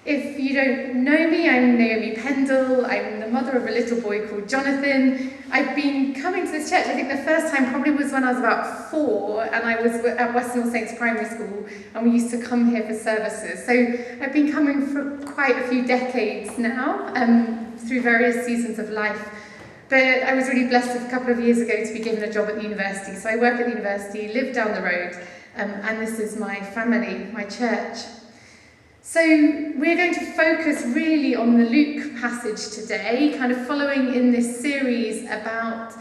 If you don't know me, I'm Naomi Pendle. I'm the mother of a little boy called Jonathan. I've been coming to this church, I think the first time probably was when I was about 4, and I was at Western All Saints Primary School, and we used to come here for services. So I've been coming for quite a few decades now, through various seasons of life. But I was really blessed a couple of years ago to be given a job at the university. So I work at the university, live down the road, and this is my family, my church. So we're going to focus really on the Luke passage today, kind of following in this series about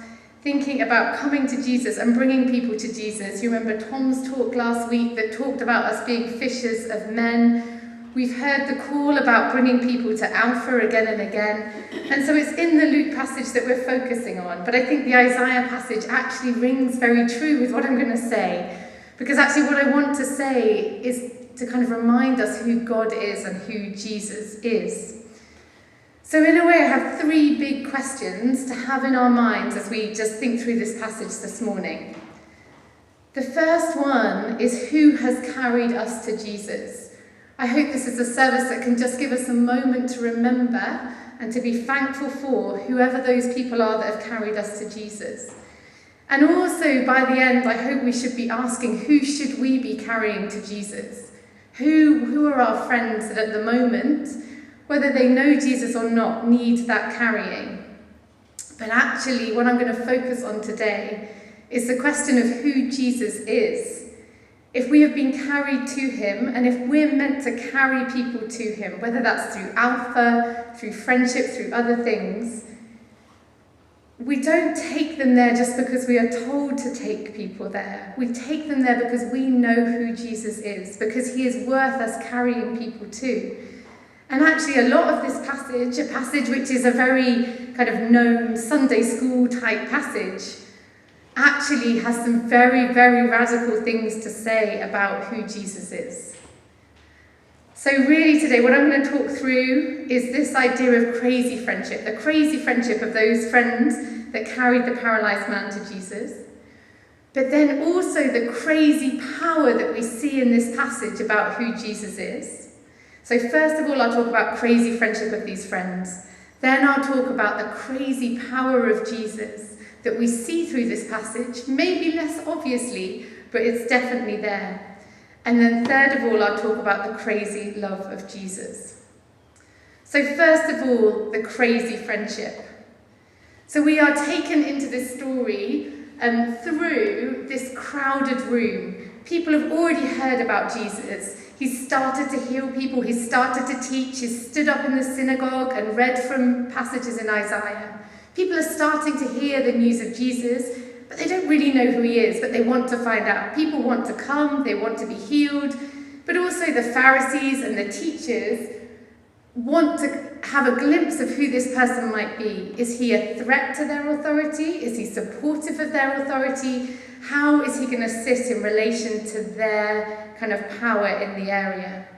thinking about coming to Jesus and bringing people to Jesus. You remember Tom's talk last week that talked about us being fishers of men. We've heard the call about bringing people to Alpha again and again. And so it's in the Luke passage that we're focusing on. But I think the Isaiah passage actually rings very true with what I'm going to say. Because actually what I want to say is to kind of remind us who God is and who Jesus is. So in a way, I have 3 big questions to have in our minds as we just think through this passage this morning. The first one is, who has carried us to Jesus? I hope this is a service that can just give us a moment to remember and to be thankful for whoever those people are that have carried us to Jesus. And also, by the end, I hope we should be asking, who should we be carrying to Jesus? Who are our friends that at the moment, whether they know Jesus or not, need that carrying? But actually, what I'm going to focus on today is the question of who Jesus is. If we have been carried to him, and if we're meant to carry people to him, whether that's through Alpha, through friendship, through other things, we don't take them there just because we are told to take people there. We take them there because we know who Jesus is, because he is worth us carrying people to. And actually a lot of this passage, a passage which is a very kind of known Sunday school type passage, actually has some very, very radical things to say about who Jesus is. So really today, what I'm going to talk through is this idea of crazy friendship, the crazy friendship of those friends that carried the paralysed man to Jesus, but then also the crazy power that we see in this passage about who Jesus is. So first of all, I'll talk about crazy friendship of these friends. Then I'll talk about the crazy power of Jesus that we see through this passage, maybe less obviously, but it's definitely there. And then third of all, I'll talk about the crazy love of Jesus. So first of all, the crazy friendship. So we are taken into this story through this crowded room. People have already heard about Jesus. He's started to heal people. He's started to teach. He's stood up in the synagogue and read from passages in Isaiah. People are starting to hear the news of Jesus, but they don't really know who he is, but they want to find out. People want to come, they want to be healed, but also the Pharisees and the teachers want to have a glimpse of who this person might be. Is he a threat to their authority? Is he supportive of their authority? How is he going to sit in relation to their kind of power in the area?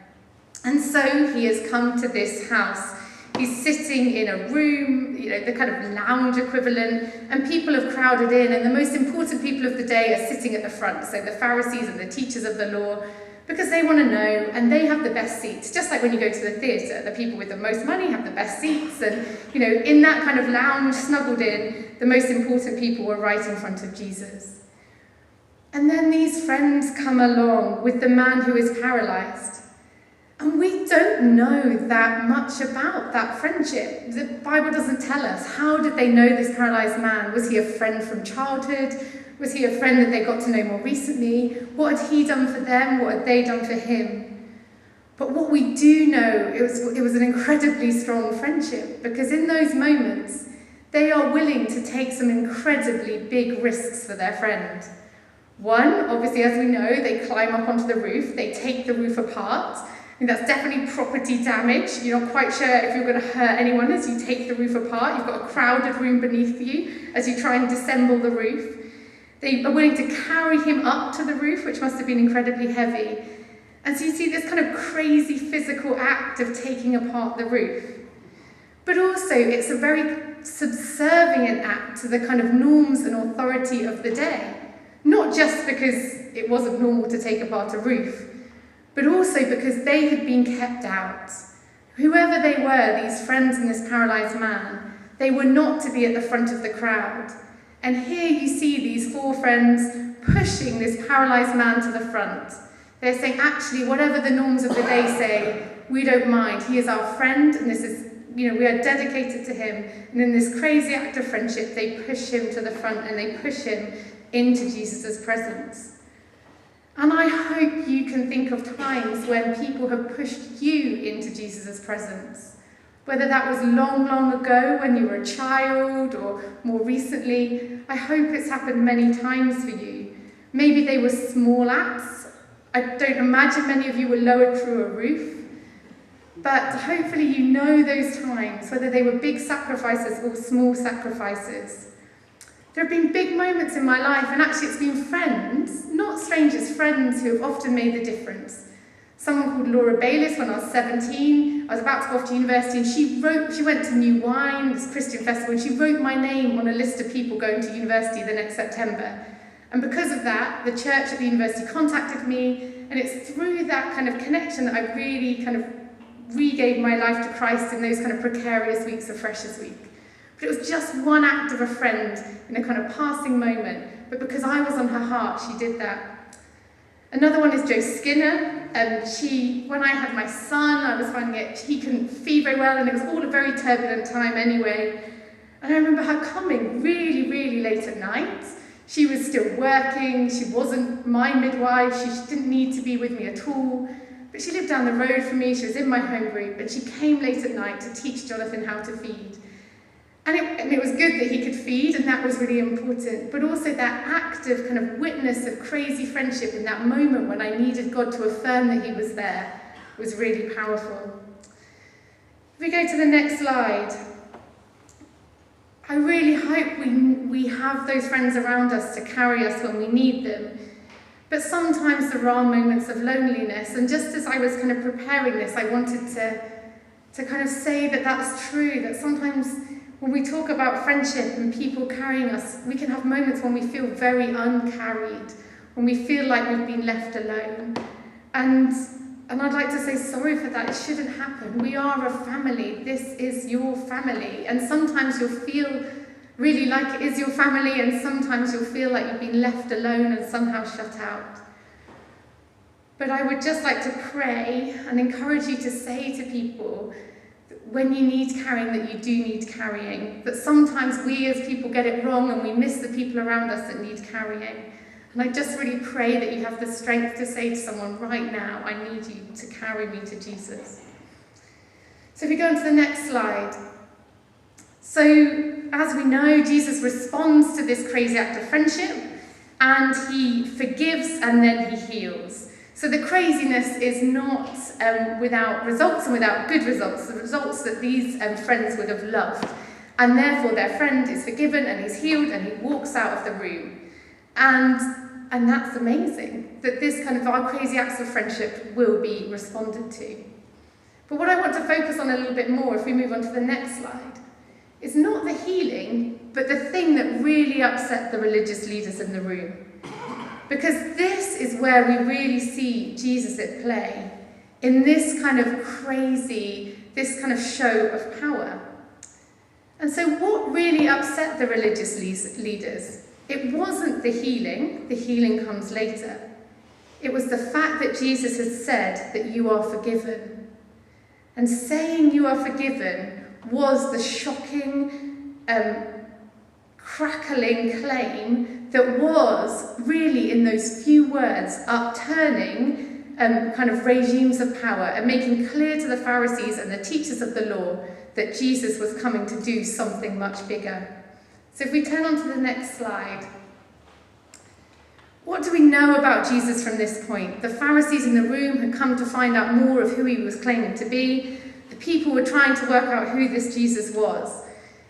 And so he has come to this house. He's sitting in a room, the kind of lounge equivalent, and people have crowded in, and the most important people of the day are sitting at the front, so the Pharisees and the teachers of the law, because they want to know, and they have the best seats. Just like when you go to the theatre, the people with the most money have the best seats, and, in that kind of lounge, snuggled in, the most important people were right in front of Jesus. And then these friends come along with the man who is paralysed. And we don't know that much about that friendship. The Bible doesn't tell us. How did they know this paralysed man? Was he a friend from childhood? Was he a friend that they got to know more recently? What had he done for them? What had they done for him? But what we do know, it was an incredibly strong friendship, because in those moments, they are willing to take some incredibly big risks for their friend. One, obviously, as we know, they climb up onto the roof, they take the roof apart. That's definitely property damage. You're not quite sure if you're going to hurt anyone as you take the roof apart. You've got a crowded room beneath you as you try and disassemble the roof. They are willing to carry him up to the roof, which must have been incredibly heavy. And so you see this kind of crazy physical act of taking apart the roof. But also it's a very subservient act to the kind of norms and authority of the day. Not just because it wasn't normal to take apart a roof, but also because they had been kept out. Whoever they were, these friends and this paralysed man, they were not to be at the front of the crowd. And here you see these 4 friends pushing this paralysed man to the front. They're saying, actually, whatever the norms of the day say, we don't mind. He is our friend, and this is, we are dedicated to him. And in this crazy act of friendship, they push him to the front and they push him into Jesus' presence. And I hope you can think of times when people have pushed you into Jesus' presence. Whether that was long, long ago when you were a child or more recently, I hope it's happened many times for you. Maybe they were small acts. I don't imagine many of you were lowered through a roof. But hopefully you know those times, whether they were big sacrifices or small sacrifices. There have been big moments in my life, and actually it's been friends, not strangers, friends who have often made the difference. Someone called Laura Bayliss, when I was 17, I was about to go off to university, and she went to New Wine, this Christian festival, and she wrote my name on a list of people going to university the next September. And because of that, the church at the university contacted me, and it's through that kind of connection that I really kind of re-gave my life to Christ in those kind of precarious weeks of Freshers Week. But it was just one act of a friend in a kind of passing moment, but because I was on her heart, she did that. Another one is Jo Skinner. When I had my son, I was finding he couldn't feed very well, and it was all a very turbulent time anyway. And I remember her coming really, really late at night. She was still working, she wasn't my midwife, she didn't need to be with me at all. But she lived down the road from me, she was in my home group, and she came late at night to teach Jonathan how to feed. And it was good that he could feed, and that was really important. But also that act of kind of witness of crazy friendship in that moment when I needed God to affirm that he was there was really powerful. If we go to the next slide, I really hope we have those friends around us to carry us when we need them. But sometimes there are moments of loneliness, and just as I was kind of preparing this, I wanted to kind of say that that's true, that sometimes when we talk about friendship and people carrying us, we can have moments when we feel very uncarried, when we feel like we've been left alone. And I'd like to say sorry for that. It shouldn't happen. We are a family. This is your family. And sometimes you'll feel really like it is your family, and sometimes you'll feel like you've been left alone and somehow shut out. But I would just like to pray and encourage you to say to people, when you need carrying, that you do need carrying. That sometimes we as people get it wrong and we miss the people around us that need carrying. And I just really pray that you have the strength to say to someone right now, I need you to carry me to Jesus. So if we go on to the next slide. So as we know, Jesus responds to this crazy act of friendship, and he forgives and then he heals. So the craziness is not without results and without good results, the results that these friends would have loved. And therefore their friend is forgiven and he's healed and he walks out of the room. And that's amazing, that this kind of our crazy acts of friendship will be responded to. But what I want to focus on a little bit more, if we move on to the next slide, is not the healing, but the thing that really upset the religious leaders in the room. Because this is where we really see Jesus at play, in this kind of crazy, this kind of show of power. And so what really upset the religious leaders? It wasn't the healing comes later. It was the fact that Jesus had said that you are forgiven. And saying you are forgiven was the shocking, crackling claim that was really, in those few words, upturning kind of regimes of power and making clear to the Pharisees and the teachers of the law that Jesus was coming to do something much bigger. So if we turn on to the next slide, what do we know about Jesus from this point? The Pharisees in the room had come to find out more of who he was claiming to be. The people were trying to work out who this Jesus was.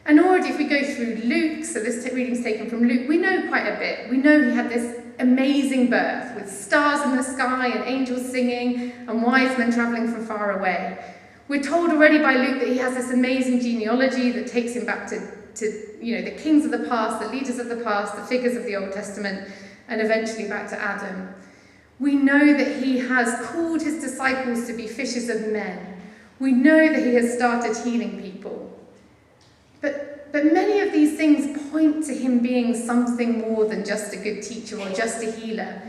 And already if we go through Luke, so this reading's taken from Luke, we know quite a bit. We know he had this amazing birth with stars in the sky and angels singing and wise men travelling from far away. We're told already by Luke that he has this amazing genealogy that takes him back to the kings of the past, the leaders of the past, the figures of the Old Testament, and eventually back to Adam. We know that he has called his disciples to be fishers of men. We know that he has started healing people. But many of these things point to him being something more than just a good teacher or just a healer.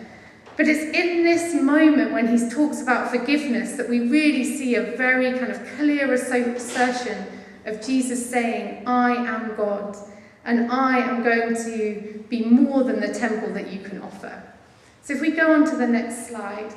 But it's in this moment when he talks about forgiveness that we really see a very kind of clear assertion of Jesus saying, I am God, and I am going to be more than the temple that you can offer. So if we go on to the next slide.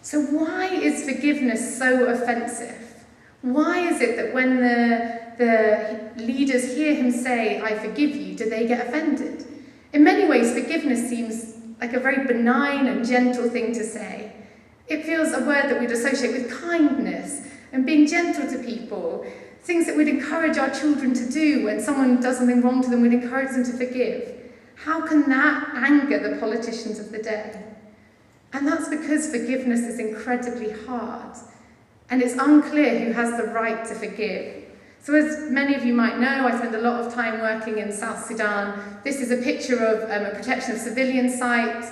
So why is forgiveness so offensive? Why is it that when the leaders hear him say, I forgive you, do they get offended? In many ways, forgiveness seems like a very benign and gentle thing to say. It feels a word that we'd associate with kindness and being gentle to people, things that we'd encourage our children to do when someone does something wrong to them, we'd encourage them to forgive. How can that anger the politicians of the day? And that's because forgiveness is incredibly hard, and it's unclear who has the right to forgive. So as many of you might know, I spend a lot of time working in South Sudan. This is a picture of a protection of civilian site.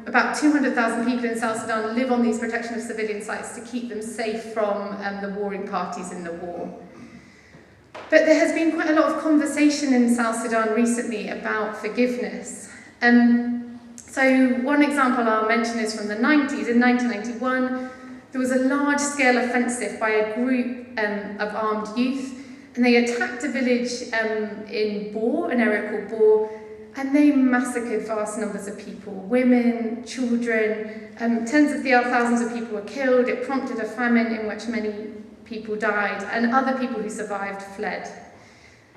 About 200,000 people in South Sudan live on these protection of civilian sites to keep them safe from the warring parties in the war. But there has been quite a lot of conversation in South Sudan recently about forgiveness. So one example I'll mention is from the 90s. In 1991, there was a large-scale offensive by a group of armed youth, and they attacked a village in Bor, an area called Bor, and they massacred vast numbers of people, women, children, tens of thousands of people were killed. It prompted a famine in which many people died, and other people who survived fled.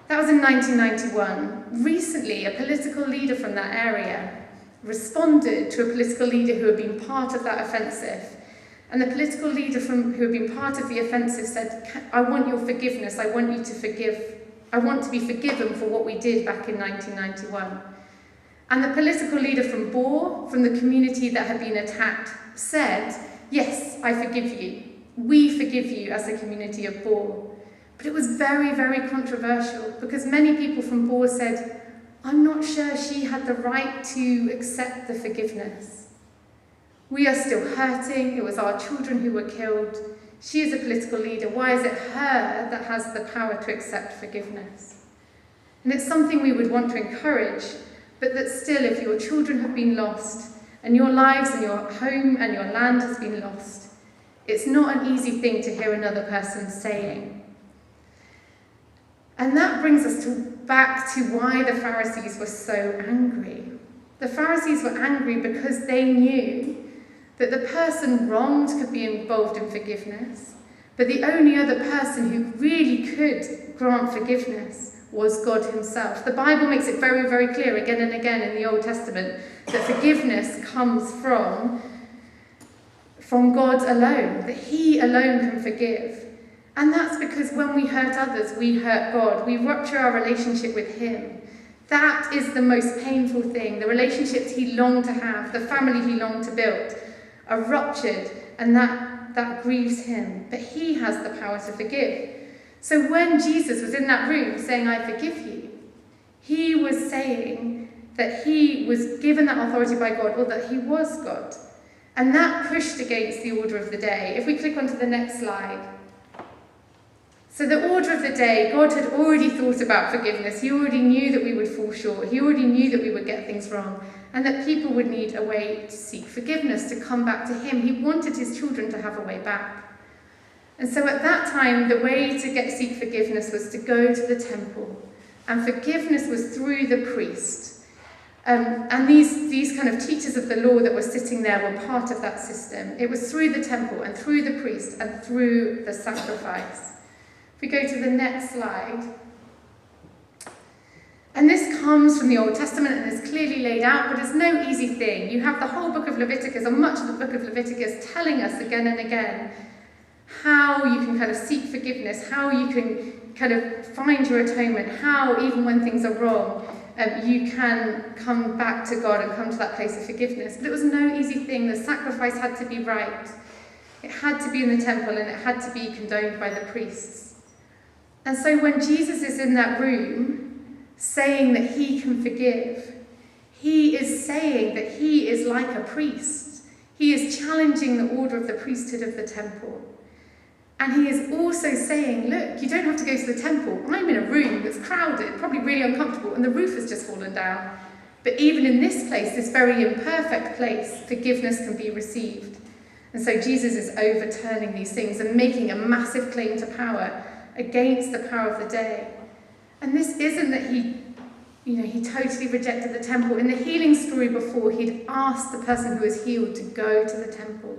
That was in 1991. Recently, a political leader from that area responded to a political leader who had been part of that offensive. And the political leader who had been part of the offensive said, I want your forgiveness, I want you to forgive, I want to be forgiven for what we did back in 1991. And the political leader from Bor, from the community that had been attacked, said, yes, I forgive you. We forgive you as a community of Bor. But it was very, very controversial because many people from Bor said, I'm not sure she had the right to accept the forgiveness. We are still hurting. It was our children who were killed. She is a political leader. Why is it her that has the power to accept forgiveness? And it's something we would want to encourage, but that still, if your children have been lost, and your lives and your home and your land has been lost, it's not an easy thing to hear another person saying. And that brings us back to why the Pharisees were so angry. The Pharisees were angry because they knew that the person wronged could be involved in forgiveness, but the only other person who really could grant forgiveness was God himself. The Bible makes it very, very clear again and again in the Old Testament that forgiveness comes from God alone, that he alone can forgive. And that's because when we hurt others, we hurt God. We rupture our relationship with him. That is the most painful thing. The relationships he longed to have, the family he longed to build, are ruptured, and that grieves him. But he has the power to forgive. So when Jesus was in that room saying, I forgive you, he was saying that he was given that authority by God, or that he was God. And that pushed against the order of the day. If we click onto the next slide. So the order of the day, God had already thought about forgiveness. He already knew that we would fall short. He already knew that we would get things wrong, and that people would need a way to seek forgiveness, to come back to him. He wanted his children to have a way back. And so at that time, the way to seek forgiveness was to go to the temple. And forgiveness was through the priest. And these kind of teachers of the law that were sitting there were part of that system. It was through the temple and through the priest and through the sacrifice. If we go to the next slide. And this comes from the Old Testament and is clearly laid out, but it's no easy thing. You have the whole book of Leviticus, or much of the book of Leviticus, telling us again and again how you can kind of seek forgiveness, how you can kind of find your atonement, how even when things are wrong, you can come back to God and come to that place of forgiveness. But it was no easy thing. The sacrifice had to be right. It had to be in the temple, and it had to be condoned by the priests. And so when Jesus is in that room saying that he can forgive, he is saying that he is like a priest. He is challenging the order of the priesthood of the temple. And he is also saying, look, you don't have to go to the temple. I'm in a room that's crowded, probably really uncomfortable, and the roof has just fallen down. But even in this place, this very imperfect place, forgiveness can be received. And so Jesus is overturning these things and making a massive claim to power against the power of the day. And this isn't that he totally rejected the temple. In the healing story before, he'd asked the person who was healed to go to the temple.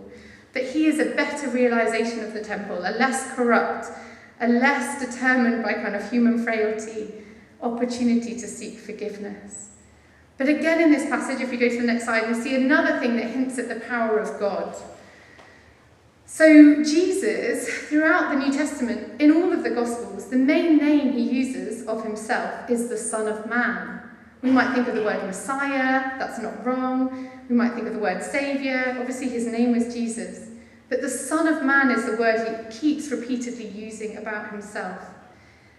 But he is a better realization of the temple, a less corrupt, a less determined by kind of human frailty, opportunity to seek forgiveness. But again in this passage, if we go to the next slide, we see another thing that hints at the power of God. So Jesus, throughout the New Testament, in all of the Gospels, the main name he uses of himself is the Son of Man. We might think of the word Messiah, that's not wrong. We might think of the word Saviour, obviously his name was Jesus. But the Son of Man is the word he keeps repeatedly using about himself.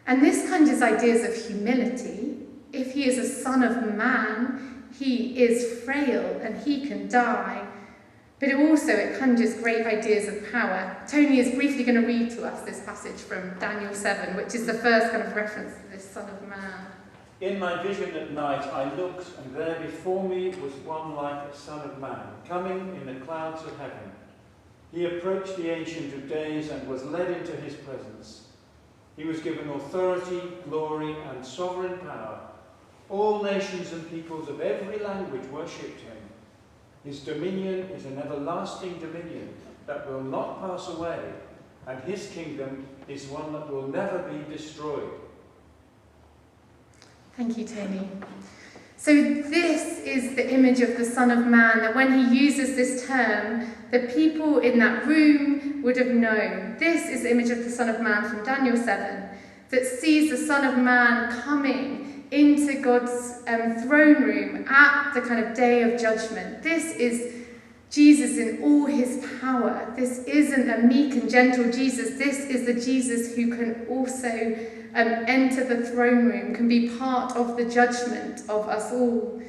And this conjures ideas of humility. If he is a Son of Man, he is frail and he can die. But it conjures great ideas of power. Tony is briefly going to read to us this passage from Daniel 7, which is the first kind of reference to this Son of Man. In my vision at night I looked, and there before me was one like a Son of Man, coming in the clouds of heaven. He approached the Ancient of Days and was led into his presence. He was given authority, glory, and sovereign power. All nations and peoples of every language worshipped him. His dominion is an everlasting dominion that will not pass away, and his kingdom is one that will never be destroyed. Thank you, Tony. So this is the image of the Son of Man, that when he uses this term, the people in that room would have known. This is the image of the Son of Man from Daniel 7, that sees the Son of Man coming into God's throne room at the kind of day of judgment. This is Jesus in all his power. This isn't a meek and gentle Jesus. This is the Jesus who can also enter the throne room, can be part of the judgment of us all.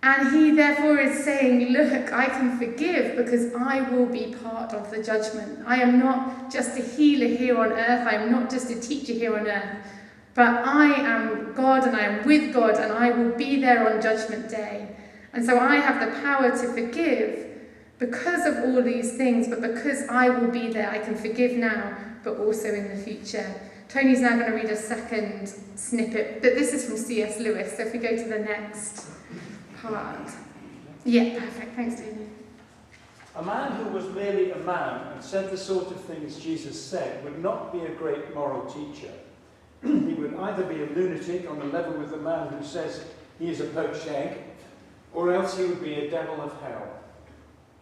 And he therefore is saying, look, I can forgive because I will be part of the judgment. I am not just a healer here on earth. I am not just a teacher here on earth. But I am God and I am with God and I will be there on Judgment Day. And so I have the power to forgive because of all these things, but because I will be there, I can forgive now, but also in the future. Tony's now going to read a second snippet, but this is from C.S. Lewis, so if we go to the next part. Yeah, perfect. Thanks, Tony. A man who was merely a man and said the sort of things Jesus said would not be a great moral teacher. He would either be a lunatic on the level with the man who says he is a poached egg, or else he would be a devil of hell.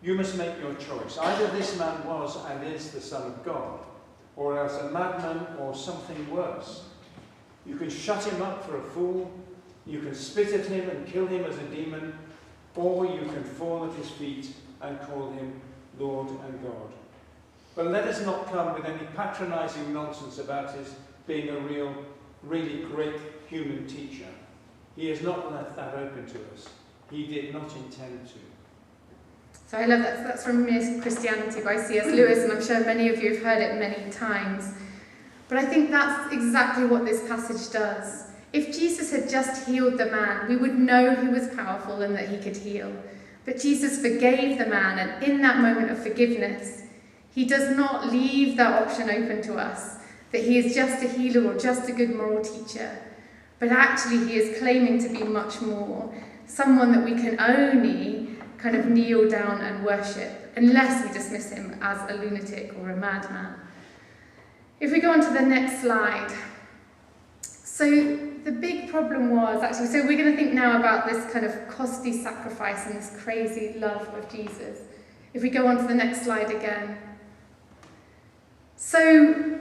You must make your choice. Either this man was and is the Son of God, or else a madman or something worse. You can shut him up for a fool, you can spit at him and kill him as a demon, or you can fall at his feet and call him Lord and God. But let us not come with any patronising nonsense about his being a really great human teacher. He has not left that open to us. He did not intend to. So I love that. So that's from Mere Christianity by C.S. Lewis, and I'm sure many of you have heard it many times. But I think that's exactly what this passage does. If Jesus had just healed the man, we would know he was powerful and that he could heal. But Jesus forgave the man, and in that moment of forgiveness, he does not leave that option open to us, that he is just a healer or just a good moral teacher. But actually he is claiming to be much more, someone that we can only kind of kneel down and worship, unless we dismiss him as a lunatic or a madman. If we go on to the next slide. So the big problem was actually, so we're going to think now about this kind of costly sacrifice and this crazy love of Jesus. If we go on to the next slide again. So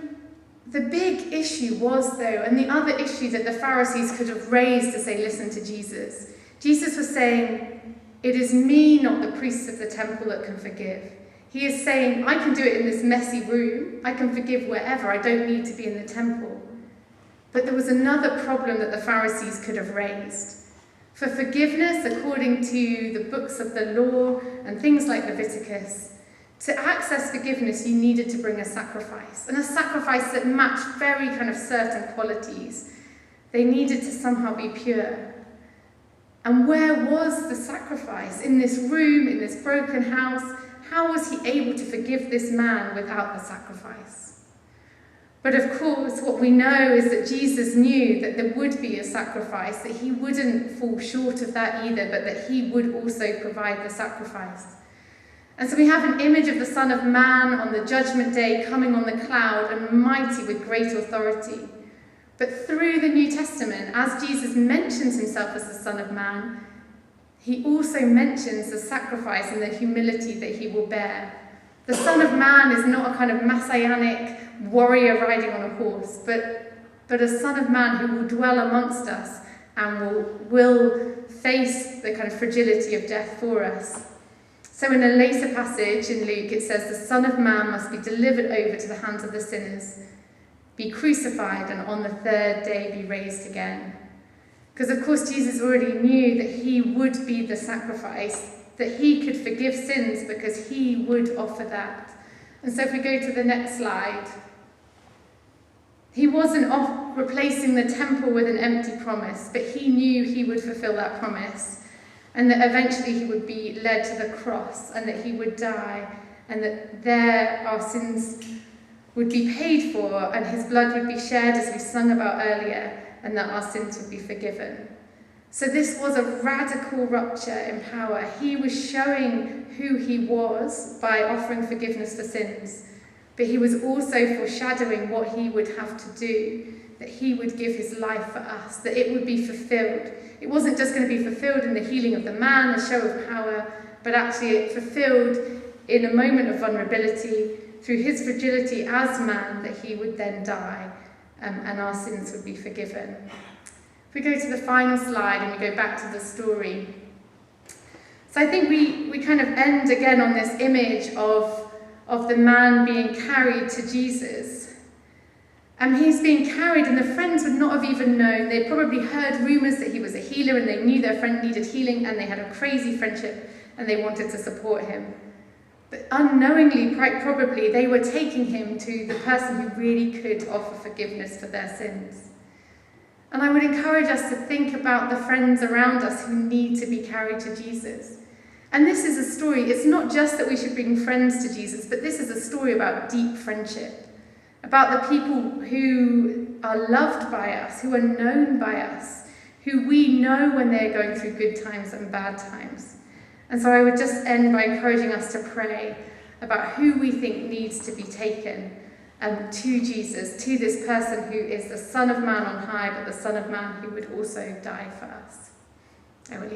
the big issue was, though, and the other issue that the Pharisees could have raised to say, listen to Jesus. Jesus was saying, it is me, not the priests of the temple, that can forgive. He is saying, I can do it in this messy room. I can forgive wherever. I don't need to be in the temple. But there was another problem that the Pharisees could have raised. For forgiveness, according to the books of the law and things like Leviticus, To access forgiveness, you needed to bring a sacrifice, and a sacrifice that matched very kind of certain qualities. They needed to somehow be pure. And where was the sacrifice? In this room, in this broken house, how was he able to forgive this man without the sacrifice? But of course, what we know is that Jesus knew that there would be a sacrifice, that he wouldn't fall short of that either, but that he would also provide the sacrifice. And so we have an image of the Son of Man on the judgment day coming on the cloud and mighty with great authority. But through the New Testament, as Jesus mentions himself as the Son of Man, he also mentions the sacrifice and the humility that he will bear. The Son of Man is not a kind of messianic warrior riding on a horse, but a Son of Man who will dwell amongst us and will face the kind of fragility of death for us. So in a later passage in Luke, it says, the Son of Man must be delivered over to the hands of the sinners, be crucified, and on the third day be raised again. Because of course Jesus already knew that he would be the sacrifice, that he could forgive sins because he would offer that. And so if we go to the next slide, he wasn't replacing the temple with an empty promise, but he knew he would fulfill that promise, and that eventually he would be led to the cross, and that he would die, and that there our sins would be paid for, and his blood would be shed, as we sung about earlier, and that our sins would be forgiven. So this was a radical rupture in power. He was showing who he was by offering forgiveness for sins, but he was also foreshadowing what he would have to do, that he would give his life for us, that it would be fulfilled. It wasn't just going to be fulfilled in the healing of the man, the show of power, but actually it fulfilled in a moment of vulnerability, through his fragility as man, that he would then die, and our sins would be forgiven. If we go to the final slide and we go back to the story. So I think we kind of end again on this image of the man being carried to Jesus. And he's being carried, and the friends would not have even known. They'd probably heard rumours that he was a healer, and they knew their friend needed healing, and they had a crazy friendship, and they wanted to support him. But unknowingly, quite probably, they were taking him to the person who really could offer forgiveness for their sins. And I would encourage us to think about the friends around us who need to be carried to Jesus. And this is a story, it's not just that we should bring friends to Jesus, but this is a story about deep friendship, about the people who are loved by us, who are known by us, who we know when they're going through good times and bad times. And so I would just end by encouraging us to pray about who we think needs to be taken to Jesus, to this person who is the Son of Man on high, but the Son of Man who would also die for us. I will leave